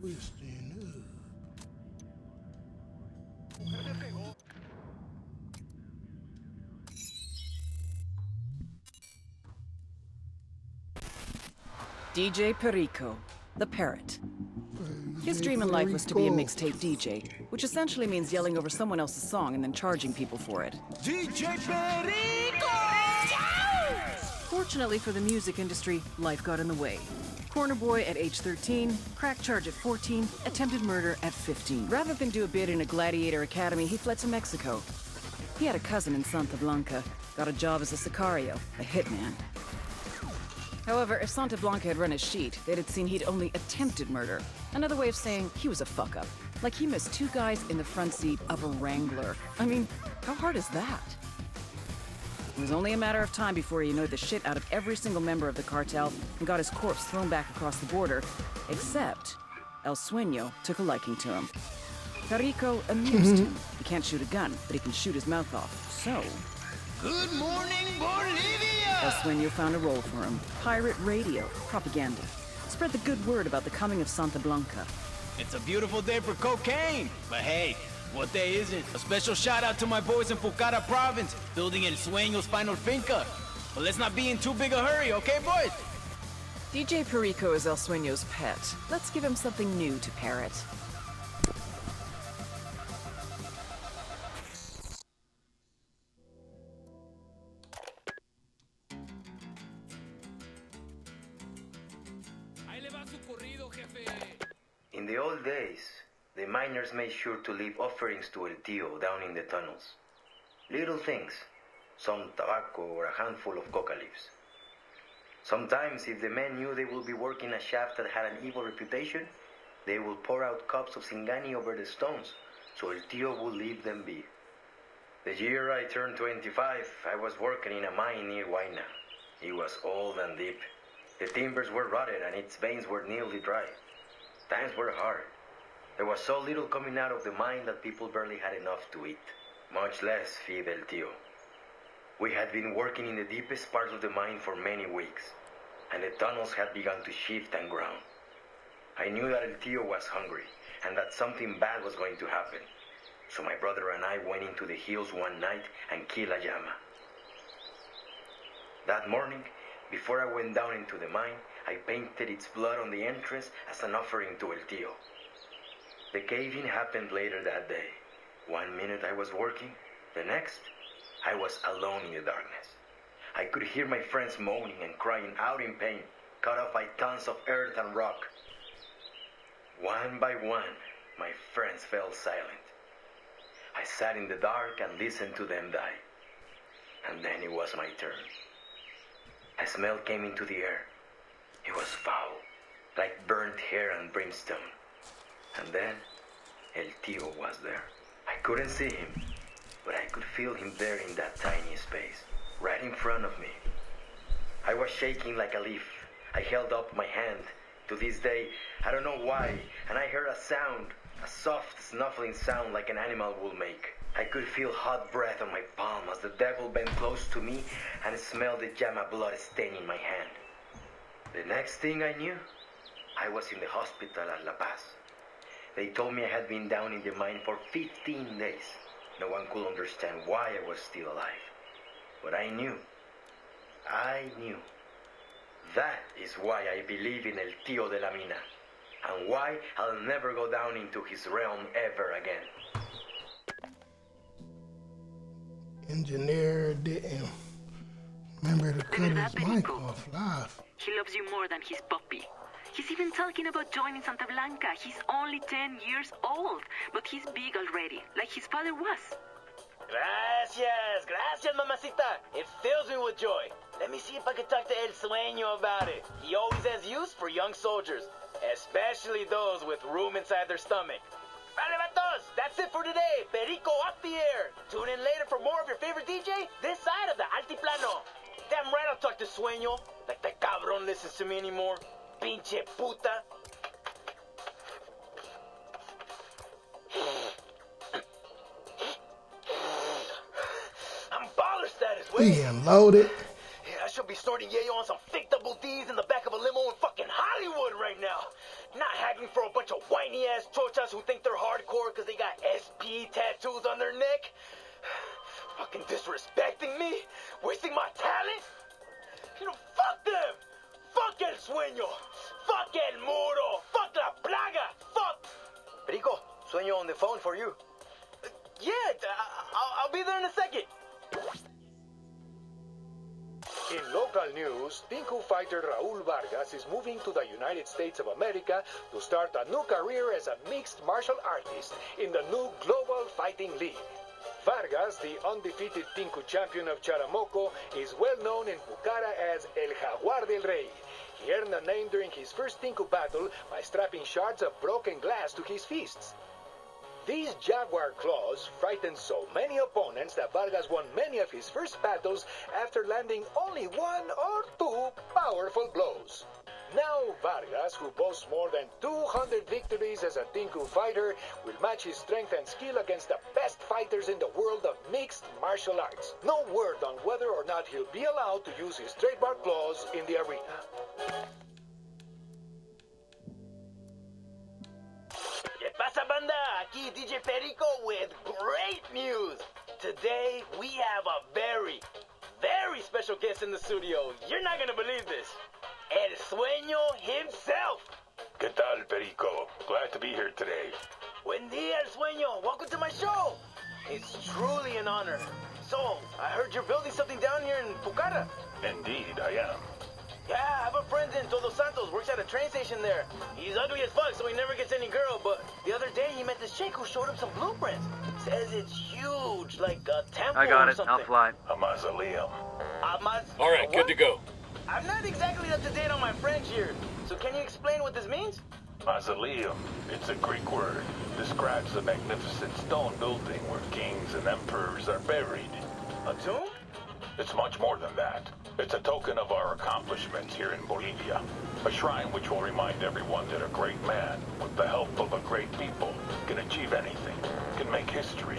Twisting. DJ Perico, the parrot. His dream in life was to be a mixtape DJ, which essentially means yelling over someone else's song and then charging people for it. DJ Perico! Fortunately for the music industry, life got in the way. Corner boy at age 13, crack charge at 14, attempted murder at 15. Rather than do a bid in a gladiator academy, he fled to Mexico. He had a cousin in Santa Blanca, got a job as a sicario, a hitman. However, if Santa Blanca had run his sheet, they'd have seen he'd only attempted murder. Another way of saying he was a fuck-up. Like he missed 2 guys in the front seat of a Wrangler. I mean, how hard is that? It was only a matter of time before he annoyed the shit out of every single member of the cartel and got his corpse thrown back across the border, except El Sueño took a liking to him. Perico amused him. He can't shoot a gun, but he can shoot his mouth off. So... Good morning, Bolivia! El Sueño found a role for him. Pirate radio, propaganda. Spread the good word about the coming of Santa Blanca. It's a beautiful day for cocaine. But hey, what day isn't? A special shout out to my boys in PUCARA province, building El Sueño's final finca. But let's not be in too big a hurry, okay, boys? DJ Perico is El Sueño's pet. Let's give him something new to parrot. In the old days, the miners made sure to leave offerings to El Tío down in the tunnels. Little things, some tobacco or a handful of coca leaves. Sometimes, if the men knew they would be working a shaft that had an evil reputation, they would pour out cups of Singani over the stones, so El Tío would leave them be. The year I turned 25, I was working in a mine near Huayna. It was old and deep. The timbers were rotted and its veins were nearly dry. Times were hard. There was so little coming out of the mine that people barely had enough to eat, much less feed El Tío. We had been working in the deepest parts of the mine for many weeks, and the tunnels had begun to shift and ground. I knew that El Tío was hungry, and that something bad was going to happen. So my brother and I went into the hills one night and killed a llama. That morning, before I went down into the mine, I painted its blood on the entrance as an offering to El Tío. The cave-in happened later that day. 1 minute I was working, the next, I was alone in the darkness. I could hear my friends moaning and crying out in pain, cut off by tons of earth and rock. One by one, my friends fell silent. I sat in the dark and listened to them die. And then it was my turn. A smell came into the air. It was foul, like burnt hair and brimstone. And then, El Tío was there. I couldn't see him, but I could feel him there in that tiny space, right in front of me. I was shaking like a leaf. I held up my hand. To this day, I don't know why, and I heard a sound, a soft, snuffling sound like an animal will make. I could feel hot breath on my palm as the devil bent close to me and smelled the llama blood staining my hand. The next thing I knew, I was in the hospital at La Paz. They told me I had been down in the mine for 15 days. No one could understand why I was still alive. But I knew. That is why I believe in El Tío de la Mina, and why I'll never go down into his realm ever again. Engineer didn't remember to cut his mic off live. He loves you more than his puppy. He's even talking about joining Santa Blanca. He's only 10 years old, but he's big already, like his father was. Gracias, mamacita. It fills me with joy. Let me see if I can talk to El Sueño about it. He always has use for young soldiers, especially those with room inside their stomach. Vale, vatos, that's it for today. Perico off the air. Tune in later for more of your favorite DJ this side of the Altiplano. Damn right I'll talk to Sueño. Like that cabrón listens to me anymore. Pinche puta. I'm baller status, He unloaded. Yeah, I should be snorting yayo on some fake double D's in the back of a limo in fucking Hollywood right now. Not hacking for a bunch of whiny-ass chochas who think they're hardcore because they got SP tattoos on their neck. Fucking disrespecting me, wasting my talent. You know, fuck them. Fuck El Sueño. Fuck El Muro. Fuck La Plaga. Fuck. Perico, Sueño on the phone for you. Yeah, I'll be there in a second. In local news, Tinku fighter Raul Vargas is moving to the United States of America to start a new career as a mixed martial artist in the new Global Fighting League. Vargas, the undefeated Tinku champion of Charamoco, is well known in Pucara as El Jaguar del Rey. He earned a name during his first Tinku battle by strapping shards of broken glass to his fists. These jaguar claws frightened so many opponents that Vargas won many of his first battles after landing only one or two powerful blows. Now Vargas, who boasts more than 200 victories as a Tinku fighter, will match his strength and skill against the best fighters in the world of mixed martial arts. No word on whether or not he'll be allowed to use his trademark claws in the arena. ¿Qué pasa, banda? Aquí DJ Perico with great news. Today, we have a very, very special guest in the studio. You're not gonna believe this. El Sueño himself. ¿Qué tal, Perico? Glad to be here today. Buen día, El Sueño. Welcome to my show. It's truly an honor. So, I heard you're building something down here in Pucara. Indeed, I am. Yeah, I have a friend in Todos Santos, works at a train station there. He's ugly as fuck, so he never gets any girl, but the other day he met this chick who showed him some blueprints. Says it's huge, like a temple I got or it. something. I'll fly. A mausoleum. All right, good to go. I'm not exactly up to date on my French here, so can you explain what this means? Mausoleum. It's a Greek word. Describes a magnificent stone building where kings and emperors are buried. A tomb? It's much more than that. It's a token of our accomplishments here in Bolivia. A shrine which will remind everyone that a great man, with the help of a great people, can achieve anything, can make history.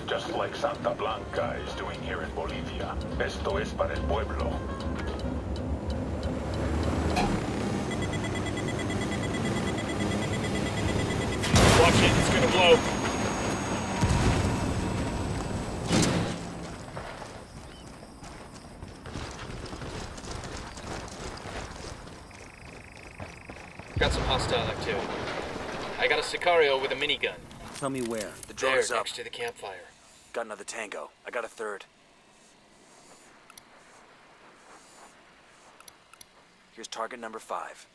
Just like Santa Blanca is doing here in Bolivia. Esto es para el pueblo. Watch it. It's gonna blow. Got some hostile activity. I got a Sicario with a minigun. Tell me where. The There, drone is up. next to the campfire. Got another tango. I got a third. Here's target number 5.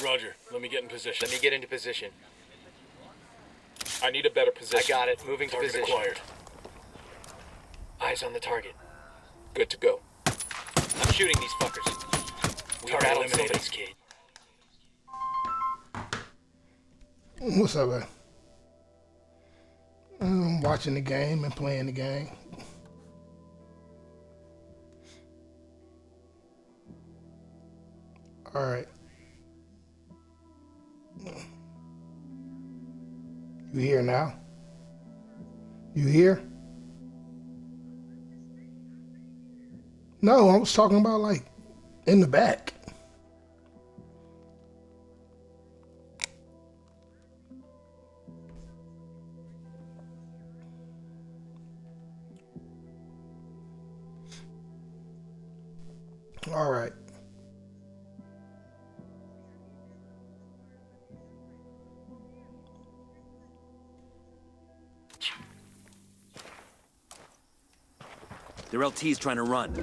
Roger. Let me get in position. Let me get into position. I need a better position. I got it. Moving to position. Acquired. Eyes on the target. Good to go. I'm shooting these fuckers. We gotta eliminate this kid. What's up, man? I'm watching the game and playing the game. All right. You here now? You here? No, I was talking about like in the back. All right. Their LT's trying to run.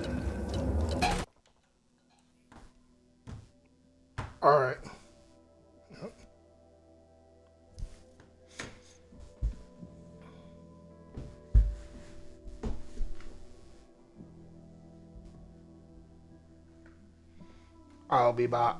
All right. I'll be back.